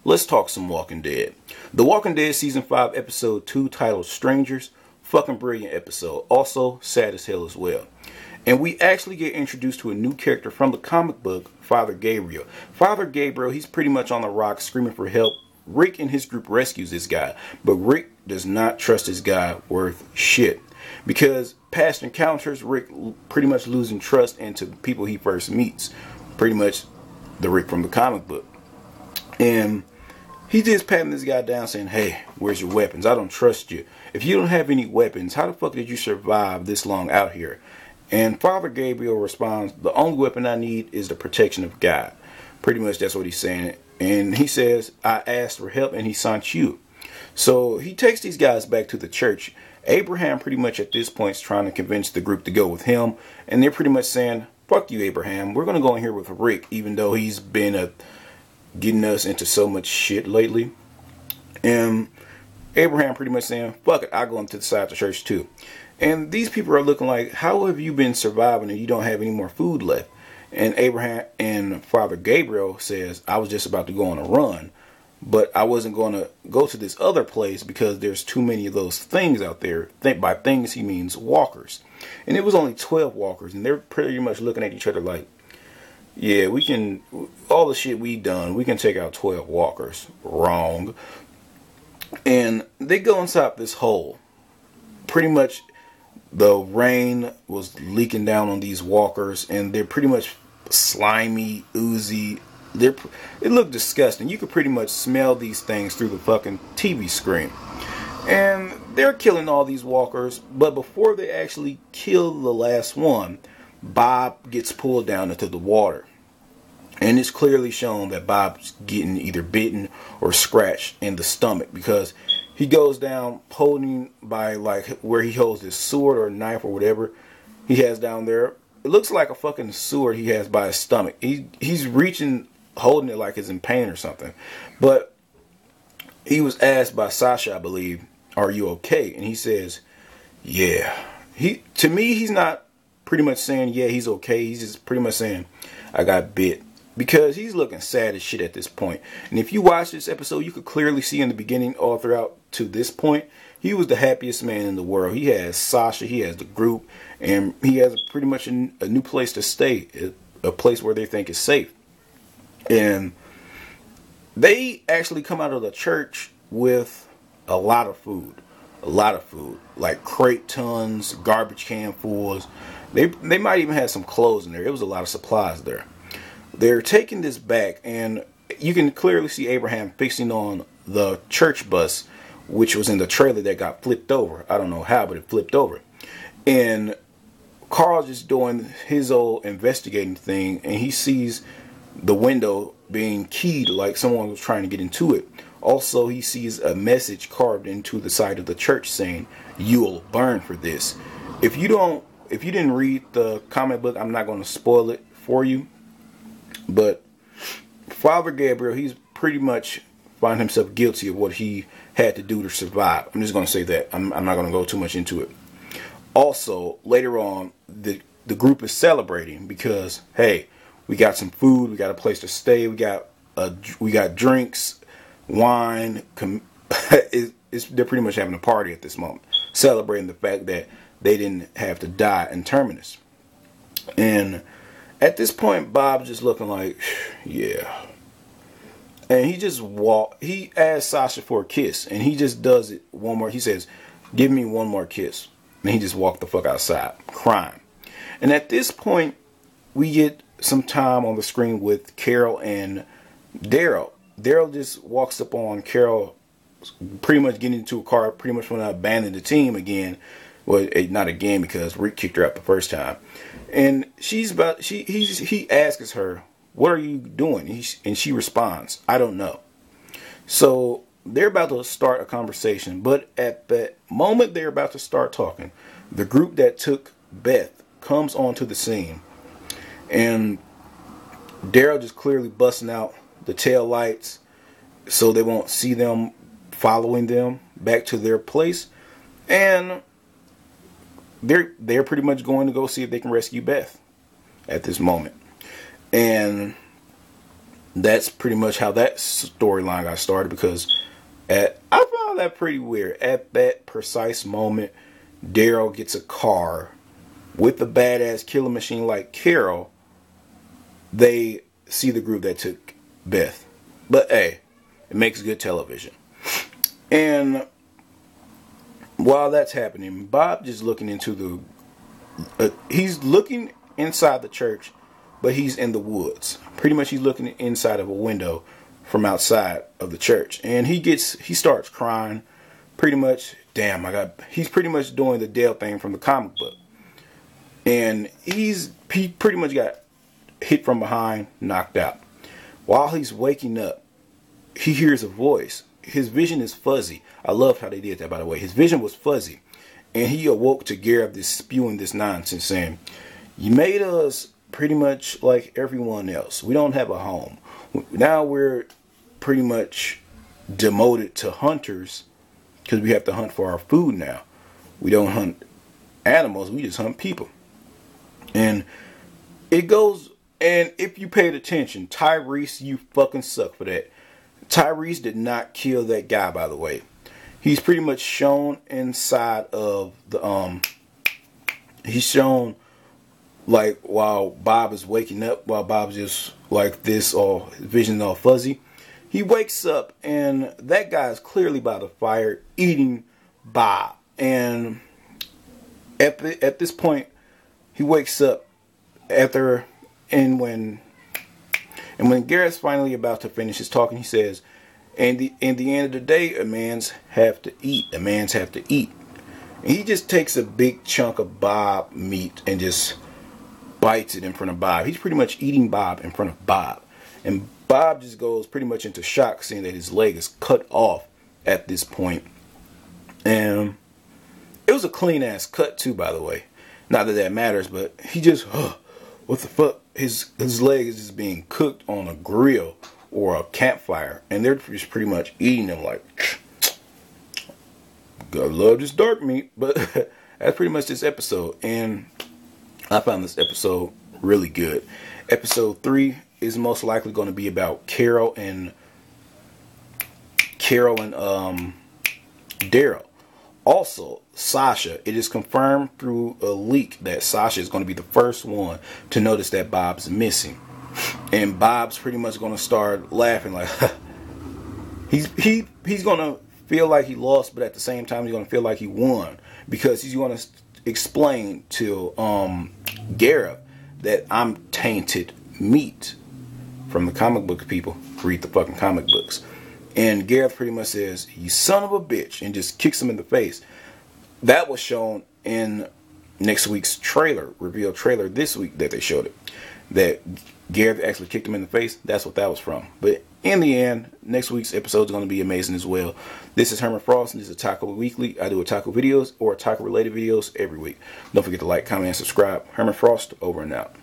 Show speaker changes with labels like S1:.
S1: Let's talk some Walking Dead. The Walking Dead Season 5 Episode 2 titled Strangers. Fucking brilliant episode. Also, sad as hell as well. And we actually get introduced to a new character from the comic book, Father Gabriel. Father Gabriel, he's pretty much on the rocks screaming for help. Rick and his group rescues this guy. But Rick does not trust this guy worth shit. Because past encounters, Rick pretty much losing trust into people he first meets. Pretty much the Rick from the comic book. And he just patting this guy down saying, hey, where's your weapons? I don't trust you. If you don't have any weapons, how the fuck did you survive this long out here? And Father Gabriel responds, the only weapon I need is the protection of God. Pretty much that's what he's saying. And he says, I asked for help and he sent you. So he takes these guys back to the church. Abraham pretty much at this point is trying to convince the group to go with him. And they're pretty much saying, fuck you, Abraham. We're going to go in here with Rick, even though he's been getting us into so much shit lately. And Abraham pretty much saying, fuck it, I'll go into the side of the church too. And these people are looking like, how have you been surviving and you don't have any more food left? And Abraham and Father Gabriel says, I was just about to go on a run, but I wasn't going to go to this other place because there's too many of those things out there. By things, he means walkers. And it was only 12 walkers, and they're pretty much looking at each other like, yeah, we can, all the shit we done, we can take out 12 walkers. Wrong. And they go inside this hole. Pretty much the rain was leaking down on these walkers, and they're pretty much slimy, oozy. It looked disgusting. You could pretty much smell these things through the fucking TV screen. And they're killing all these walkers, but before they actually kill the last one, Bob gets pulled down into the water. And it's clearly shown that Bob's getting either bitten or scratched in the stomach, because he goes down holding by like where he holds his sword or knife or whatever he has down there. It looks like a fucking sword he has by his stomach. He's reaching, holding it like it's in pain or something. But he was asked by Sasha, I believe, are you okay? And he says, yeah. To me, he's not pretty much saying, yeah, he's okay. He's just pretty much saying, I got bit. Because he's looking sad as shit at this point. And if you watch this episode, you could clearly see in the beginning all throughout to this point, he was the happiest man in the world. He has Sasha, he has the group, and he has pretty much a new place to stay. A place where they think is safe. And they actually come out of the church with a lot of food. A lot of food. Like crate tons, garbage can fulls. They might even have some clothes in there. There was a lot of supplies there. They're taking this back, and you can clearly see Abraham fixing on the church bus, which was in the trailer that got flipped over. I don't know how, but it flipped over. And Carl's just doing his old investigating thing, and he sees the window being keyed like someone was trying to get into it. Also, he sees a message carved into the side of the church saying, "You'll burn for this." If you didn't read the comic book, I'm not going to spoil it for you. But Father Gabriel, he's pretty much find himself guilty of what he had to do to survive. I'm just going to say that. I'm not going to go too much into it. Also, later on, the group is celebrating because, hey, we got some food, we got a place to stay, we got drinks, wine. They're pretty much having a party at this moment, celebrating the fact that they didn't have to die in Terminus. And at this point, Bob's just looking like, yeah. And he asks Sasha for a kiss, and he just does it one more. He says, give me one more kiss. And he just walked the fuck outside, crying. And at this point, we get some time on the screen with Carol and Daryl. Daryl just walks up on Carol, pretty much getting into a car, pretty much want to abandon the team again. Well, not again, because Rick kicked her out the first time. And he asks her, what are you doing? And she responds, I don't know. So they're about to start a conversation. But at the moment they're about to start talking, the group that took Beth comes onto the scene. And Daryl just clearly busting out the tail lights so they won't see them following them back to their place. And they're pretty much going to go see if they can rescue Beth at this moment. And that's pretty much how that storyline got started, because I found that pretty weird. At that precise moment, Daryl gets a car with a badass killing machine like Carol. They see the group that took Beth. But hey, it makes good television. And while that's happening, Bob just looking into he's looking inside the church, but he's in the woods. Pretty much he's looking inside of a window from outside of the church. And he starts crying. Pretty much, he's pretty much doing the Dale thing from the comic book. And he pretty much got hit from behind, knocked out. While he's waking up, he hears a voice. His vision is fuzzy. I love how they did that, by the way. His vision was fuzzy. And he awoke to Gabriel spewing this nonsense, saying, "You made us pretty much like everyone else. We don't have a home. Now we're pretty much demoted to hunters because we have to hunt for our food now. We don't hunt animals. We just hunt people." And it goes, and if you paid attention, Tyrese, you fucking suck for that. Tyrese did not kill that guy, by the way. He's pretty much shown inside of the, he's shown like while Bob is waking up, while Bob's just like this, all his vision's all fuzzy. He wakes up and that guy is clearly by the fire eating Bob. And at this point, he wakes up after, and when Garrett's finally about to finish his talking, he says, in the end of the day, a man's have to eat. A man's have to eat. And he just takes a big chunk of Bob meat and just bites it in front of Bob. He's pretty much eating Bob in front of Bob. And Bob just goes pretty much into shock, seeing that his leg is cut off at this point. And it was a clean ass cut too, by the way. Not that that matters, but he just, what the fuck? His leg is just being cooked on a grill or a campfire, and they're just pretty much eating them like, I love this dark meat. But that's pretty much this episode, and I found this episode really good. Episode 3 is most likely going to be about Carol and Daryl. Also, Sasha, it is confirmed through a leak that Sasha is going to be the first one to notice that Bob's missing. And Bob's pretty much going to start laughing like, he's going to feel like he lost, but at the same time he's going to feel like he won, because he's going to explain to Gabriel that I'm tainted meat from the comic book people. Read the fucking comic books. And Gareth pretty much says, "You son of a bitch," and just kicks him in the face. That was shown in next week's trailer, reveal trailer this week that they showed it. That Gareth actually kicked him in the face. That's what that was from. But in the end, next week's episode is going to be amazing as well. This is Herman Frost, and this is Taco Weekly. I do taco videos or taco related videos every week. Don't forget to like, comment, and subscribe. Herman Frost, over and out.